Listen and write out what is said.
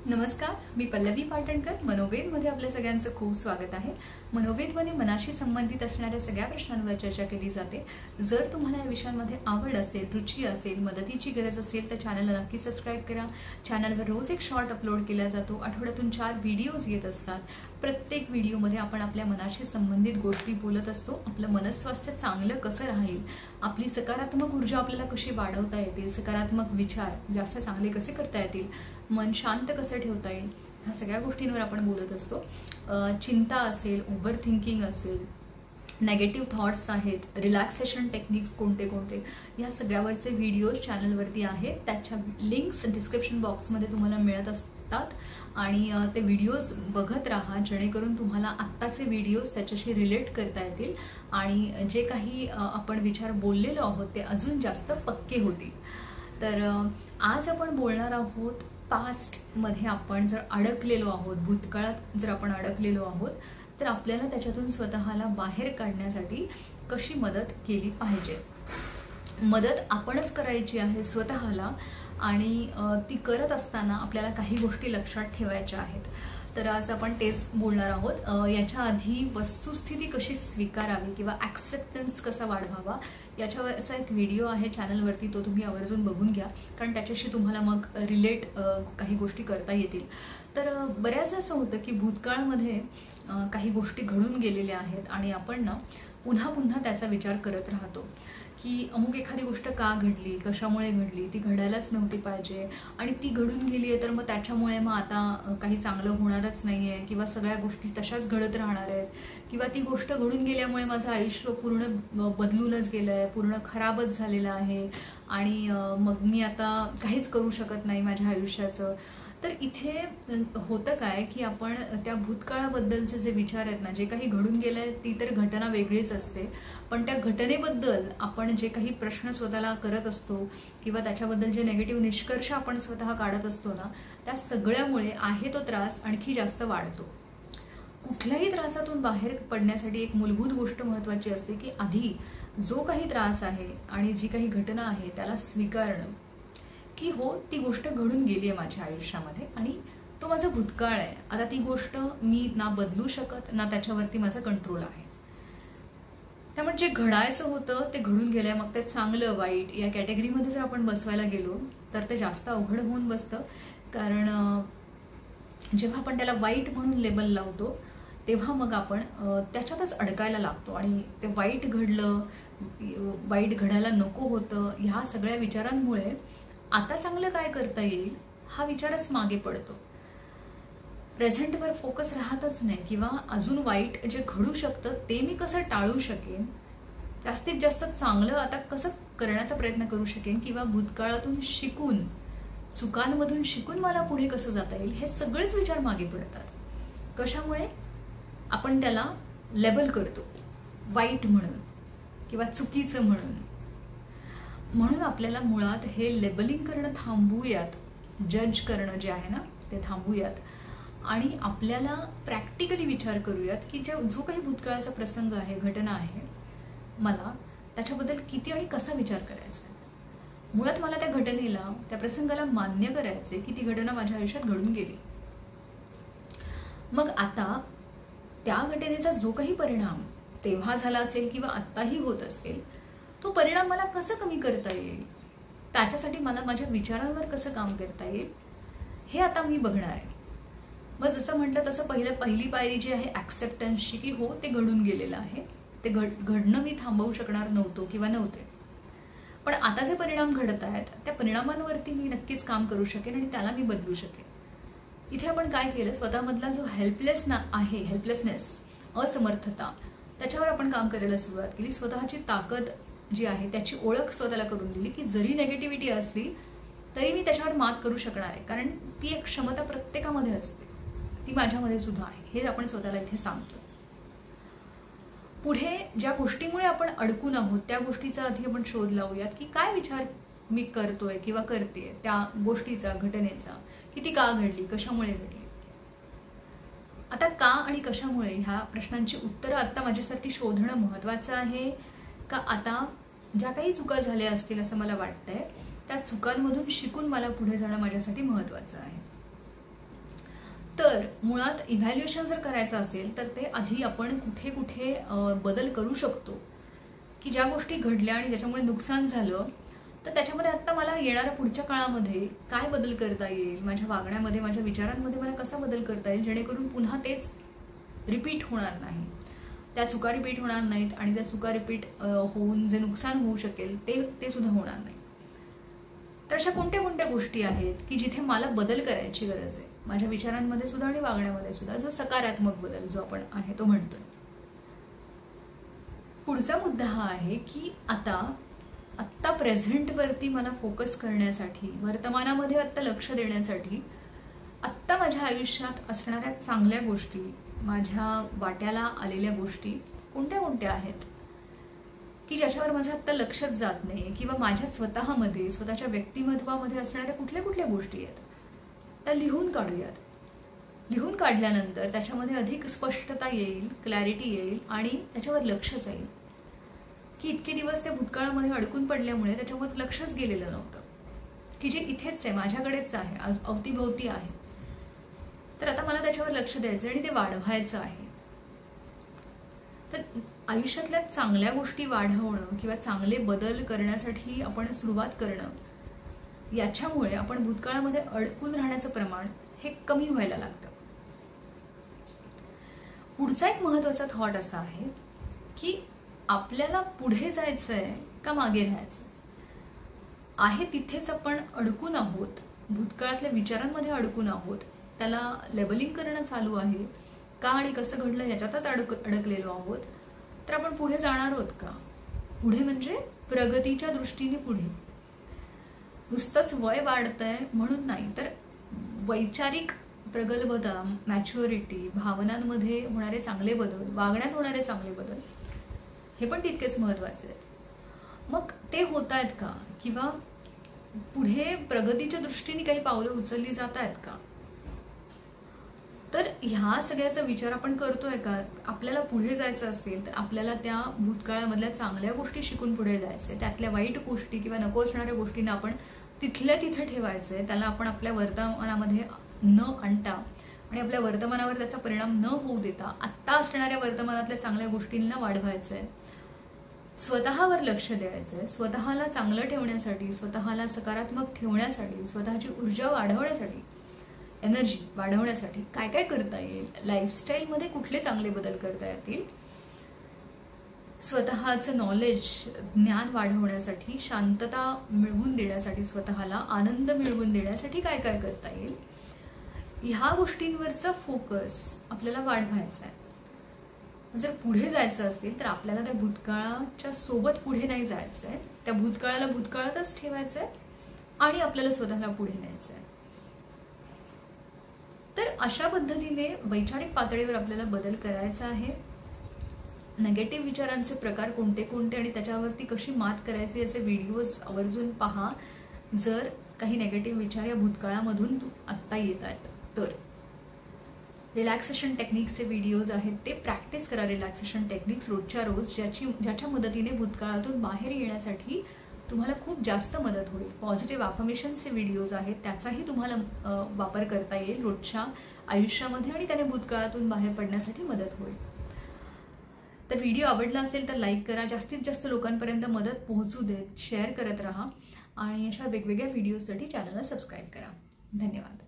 नमस्कार, मी पल्लवी पाटणकर. मनोवेदमध्ये आपल्या सगळ्यांचं खूप स्वागत आहे. मनोवेदमध्ये मनाशी संबंधित असणाऱ्या सगळ्या प्रश्नांवर चर्चा केली जाते. जर तुम्हाला या विषयांमध्ये आवड असेल, रुची असेल, मदतीची गरज असेल तर चॅनलला नक्की सबस्क्राईब करा. चॅनलवर रोज एक शॉर्ट अपलोड केला जातो. आठवड्यातून 4 व्हिडिओज येत असतात. प्रत्येक व्हिडिओमध्ये आपण आपल्या मनाशी संबंधित गोष्टी बोलत असतो. आपलं मनस्वास्थ्य चांगलं कसं राहील, आपली सकारात्मक ऊर्जा आपल्याला कशी वाढवता येतील, सकारात्मक विचार जास्त चांगले कसे करता येतील, मन शांत कसं ठेवता येईल, ह्या सगळ्या गोष्टींवर आपण बोलत असतो. चिंता असेल, ओव्हर थिंकिंग असेल, नेगेटिव्ह थॉट्स आहेत, रिलॅक्सेशन टेक्निक्स कोणते कोणते, या सगळ्यावरचे व्हिडिओज चॅनलवरती आहेत. त्याच्या लिंक्स डिस्क्रिप्शन बॉक्समध्ये तुम्हाला मिळत असतात आणि ते व्हिडिओज बघत राहा, जेणेकरून तुम्हाला आत्ताचे व्हिडिओज त्याच्याशी रिलेट करता येतील आणि जे काही आपण विचार बोललेलो आहोत ते अजून जास्त पक्के होतील. तर आज आपण बोलणार आहोत पास्टमध्ये आपण जर अडकलेलो आहोत, भूतकाळात जर आपण अडकलेलो आहोत तर आपल्याला त्याच्यातून स्वतःला बाहेर काढण्यासाठी कशी मदत केली पाहिजे. मदत आपणच करायची आहे स्वतःला आणि ती करत असताना आपल्याला काही गोष्टी लक्षात ठेवायच्या आहेत. तर आज आपण तेच बोलणार आहोत. याच्या आधी वस्तुस्थिती कशी स्वीकारावी किंवा ॲक्सेप्टन्स कसा वाढवावा याच्यावरचा एक व्हिडिओ आहे चॅनलवरती, तो तुम्ही आवर्जून बघून घ्या, कारण त्याच्याशी तुम्हाला मग रिलेट काही गोष्टी करता येतील. तर बऱ्याचदा असं होतं की भूतकाळामध्ये काही गोष्टी घडून गेलेल्या आहेत आणि आपण ना पुन्हा पुन्हा त्याचा विचार करत राहतो की अमुक एखादी गोष्ट का घडली, कशामुळे घडली, ती घडायलाच नव्हती पाहिजे आणि ती घडून गेली आहे तर मग त्याच्यामुळे मग आता काही चांगलं होणारच नाही आहे किंवा सगळ्या गोष्टी तशाच घडत राहणार आहेत किंवा ती गोष्ट घडून गेल्यामुळे माझं आयुष्य पूर्ण बदलूनच गेलं आहे, पूर्ण खराबच झालेलं आहे आणि मग मी आता काहीच करू शकत नाही माझ्या आयुष्याचं. तर इथे होतं काय की आपण त्या भूतकाळाबद्दलचे जे विचार आहेत ना, जे काही घडून गेलं आहे ती तर घटना वेगळीच असते, पण त्या घटनेबद्दल आपण जे काही प्रश्न स्वतःला करत असतो किंवा त्याच्याबद्दल जे नेगेटिव्ह निष्कर्ष आपण स्वतः काढत असतो ना, त्या सगळ्यामुळे आहे तो त्रास आणखी जास्त वाढतो. कुठल्याही त्रासातून बाहेर पडण्यासाठी एक मूलभूत गोष्ट महत्त्वाची असते की आधी जो काही त्रास आहे आणि जी काही घटना आहे त्याला स्वीकारणं की हो, ती गोष्ट घडून गेली आहे माझ्या आयुष्यामध्ये आणि तो माझा भूतकाळ आहे. आता ती गोष्ट मी ना बदलू शकत ना त्याच्यावरती माझा कंट्रोल आहे. त्यामुळे जे घडायचं होतं ते घडून गेलंय. मग ते चांगलं वाईट या कॅटेगरीमध्ये जर आपण बसवायला गेलो तर ते जास्त अवघड होऊन बसतं, कारण जेव्हा आपण त्याला वाईट म्हणून लेबल लावतो तेव्हा मग आपण त्याच्यातच अडकायला लागतो आणि ते वाईट घडलं, वाईट घडायला नको होतं, ह्या सगळ्या विचारांमुळे आता चांगलं काय करता येईल हा विचारच मागे पडतो. प्रेझेंटवर फोकस राहतच नाही किंवा अजून वाईट जे घडू शकतं ते मी कसं टाळू शकेन, जास्तीत जास्त चांगलं आता कसं करण्याचा प्रयत्न करू शकेन किंवा भूतकाळातून शिकून, चुकांमधून शिकून मला पुढे कसं जाता येईल, हे सगळेच विचार मागे पडतात. कशामुळे आपण त्याला लेबल करतो वाईट म्हणून किंवा चुकीचं म्हणून. म्हणून आपल्याला मुळात हे लेबलिंग करणं थांबूयात, जज करणं जे आहे ना ते थांबूयात आणि आपल्याला प्रॅक्टिकली विचार करूयात की जो काही भूतकाळाचा प्रसंग आहे, घटना आहे, मला त्याच्याबद्दल किती आणि कसा विचार करायचा आहे. मुळात मला त्या घटनेला, त्या प्रसंगाला मान्य करायचे की ती घटना माझ्या आयुष्यात घडून गेली. मग आता त्या घटनेचा जो काही परिणाम तेव्हा झाला असेल किंवा आत्ताही होत असेल, तो परिणाम मला कसं कमी करता येईल, त्याच्यासाठी मला माझ्या विचारांवर कसं काम करता येईल हे आता मी बघणार आहे. मग जसं म्हटलं तसं पहिली पायरी जी आहे ॲक्सेप्टन्सची, की हो ते घडून गेलेलं आहे, ते घडणं मी थांबवू शकणार नव्हतो किंवा नव्हते, पण आता जे परिणाम घडत आहेत त्या परिणामांवरती मी नक्कीच काम करू शकेन आणि त्याला मी बदलू शकेन. इथे आपण काय केलं, स्वतःमधला जो हेल्पलेसनेस, असमर्थता, त्याच्यावर आपण काम करायला सुरुवात केली. स्वतःची ताकद जी आहे त्याची ओळख स्वतःला करून दिली की जरी नेगेटिव्हिटी असली तरी मी त्याच्यावर मात करू शकणार आहे, कारण ती एक क्षमता प्रत्येकामध्ये असते, ती माझ्यामध्ये सुद्धा आहे, हे आपण स्वतःला इथे सांगतो. पुढे ज्या गोष्टीमुळे आपण अडकून आहोत त्या गोष्टीचा आधी आपण शोध लावूयात की काय विचार मी करतोय किंवा करते त्या गोष्टीचा, घटनेचा, की ती का घडली, कशामुळे घडली. आता का आणि कशामुळे ह्या प्रश्नांची उत्तरं आता माझ्यासाठी शोधणं महत्त्वाचं आहे का आता ज्या काही चुका झाल्या असतील असं मला वाटतंय त्या चुकांमधून शिकून मला पुढे जाणं माझ्यासाठी महत्त्वाचं आहे. तर मुळात इव्हॅल्युएशन जर करायचं असेल तर ते आधी आपण कुठे कुठे बदल करू शकतो, की ज्या गोष्टी घडल्या आणि ज्याच्यामुळे नुकसान झालं, तर त्याच्यामध्ये आत्ता मला येणाऱ्या पुढच्या काळामध्ये काय बदल करता येईल, माझ्या वागण्यामध्ये, माझ्या विचारांमध्ये मला कसा बदल करता येईल, जेणेकरून पुन्हा तेच रिपीट होणार नाही, त्या चुका रिपीट होणार नाहीत आणि त्या चुका रिपीट होऊन जे नुकसान होऊ शकेल ते सुद्धा होणार नाही. तर अशा कोणत्या कोणत्या गोष्टी आहेत की जिथे मला बदल करायची गरज आहे, माझ्या विचारांमध्ये सुद्धा आणि वागण्यामध्ये सुद्धा, जो सकारात्मक बदल जो आपण आहे तो म्हणतोय. पुढचा मुद्दा हा आहे की आत्ता प्रेझेंटवरती मला फोकस करण्यासाठी, वर्तमानामध्ये आत्ता लक्ष देण्यासाठी, आत्ता माझ्या आयुष्यात असणाऱ्या चांगल्या गोष्टी, माझ्या वाट्याला आलेल्या गोष्टी कोणत्या कोणत्या आहेत की ज्याच्यावर माझं आत्ता लक्षच जात नाही, किंवा माझ्या स्वतःमध्ये, स्वतःच्या व्यक्तिमत्वामध्ये असणाऱ्या कुठल्या कुठल्या गोष्टी आहेत त्या लिहून काढूयात. लिहून काढल्यानंतर त्याच्यामध्ये अधिक स्पष्टता येईल, क्लॅरिटी येईल आणि त्याच्यावर लक्ष जाईल. की इतके दिवस त्या भूतकाळामध्ये अडकून पडल्यामुळे त्याच्यावर लक्षच गेलेलं नव्हतं, की जे इथेच आहे, माझ्याकडेच आहे, अवतीभोवती आहे. तर आता मला त्याच्यावर लक्ष द्यायचं आणि ते वाढवायचं आहे. तर आयुष्यातल्या चांगल्या गोष्टी वाढवणं किंवा चांगले बदल करण्यासाठी आपण सुरुवात करणं, याच्यामुळे आपण भूतकाळामध्ये अडकून राहण्याचं प्रमाण हे कमी व्हायला लागतं. पुढचा एक महत्त्वाचा थॉट असा आहे की आपल्याला पुढे जायचंय का मागे राहायचं आहे. तिथेच आपण अडकून आहोत, भूतकाळातल्या विचारांमध्ये अडकून आहोत, त्याला लेबलिंग करणं चालू आहे का आणि कसं घडलं याच्यातच अडकलेलो आहोत. तर आपण पुढे जाणार आहोत का? पुढे म्हणजे प्रगतीच्या दृष्टीने पुढे, नुसतंच वय वाढतंय म्हणून नाही, तर वैचारिक प्रगल्भता, मॅच्युरिटी, भावनांमध्ये होणारे चांगले बदल, वागण्यात होणारे चांगले बदल हे पण तितकेच महत्त्वाचे आहेत. मग ते होत आहेत का? किंवा पुढे प्रगतीच्या दृष्टीने काही पावलं उचलली जात आहेत का? तर ह्या सगळ्याचा विचार आपण करतोय का? आपल्याला पुढे जायचं असेल तर आपल्याला त्या भूतकाळामधल्या चांगल्या गोष्टी शिकून पुढे जायचंय, त्यातल्या वाईट गोष्टी किंवा नको असणाऱ्या गोष्टींना आपण तिथल्या तिथे ठेवायचंय, त्याला आपण आपल्या वर्तमानामध्ये न आणता आणि आपल्या वर्तमानावर त्याचा परिणाम न होऊ देता आत्ता असणाऱ्या वर्तमानातल्या चांगल्या गोष्टींना वाढवायचंय, स्वतःवर लक्ष द्यायचंय, स्वतःला चांगलं ठेवण्यासाठी, स्वतःला सकारात्मक ठेवण्यासाठी, स्वतःची ऊर्जा वाढवण्यासाठी, एनर्जी वाढवण्यासाठी काय काय करता येईल, लाईफस्टाईलमध्ये कुठले चांगले बदल करता येतील, स्वतःचं नॉलेज, ज्ञान वाढवण्यासाठी, शांतता मिळवून देण्यासाठी, स्वतःला आनंद मिळवून देण्यासाठी काय काय करता येईल, ह्या गोष्टींवरचा फोकस आपल्याला वाढवायचा आहे. जर पुढे जायचं असेल तर आपल्याला त्या भूतकाळाच्या सोबत पुढे नाही जायचं आहे, त्या भूतकाळाला भूतकाळातच ठेवायचं आहे आणि आपल्याला स्वतःला पुढे न्यायचं आहे. तर अशा पद्धतीने वैचारिक पातळीवर आपल्याला बदल करायचा आहे. नेगेटिव्ह विचारांचे प्रकार कोणते कोणते आणि त्याच्यावरती कशी मात करायची याचे व्हिडिओज आवर्जून पहा, जर काही नेगेटिव्ह विचार या भूतकाळामधून आत्ता येत आहेत तर. रिलॅक्सेशन टेक्निक्सचे व्हिडिओज आहेत ते प्रॅक्टिस करा. रिलॅक्सेशन टेक्निक्स रोजच्या रोज, ज्याच्या मदतीने भूतकाळातून बाहेर येण्यासाठी तुम्हाला खूप जास्त मदत होईल. पॉझिटिव्ह अफर्मेशन्सचे व्हिडिओज आहेत त्याचाही तुम्हाला वापर करता येईल रोजच्या आयुष्यामध्ये आणि त्याने भूतकाळातून बाहेर पडण्यासाठी मदत होईल. तर व्हिडिओ आवडला असेल तर लाईक करा, जास्तीत जास्त लोकांपर्यंत मदत पोहोचू देत, शेअर करत राहा आणि अशा वेगवेगळ्या व्हिडिओजसाठी चॅनलला सबस्क्राईब करा. धन्यवाद.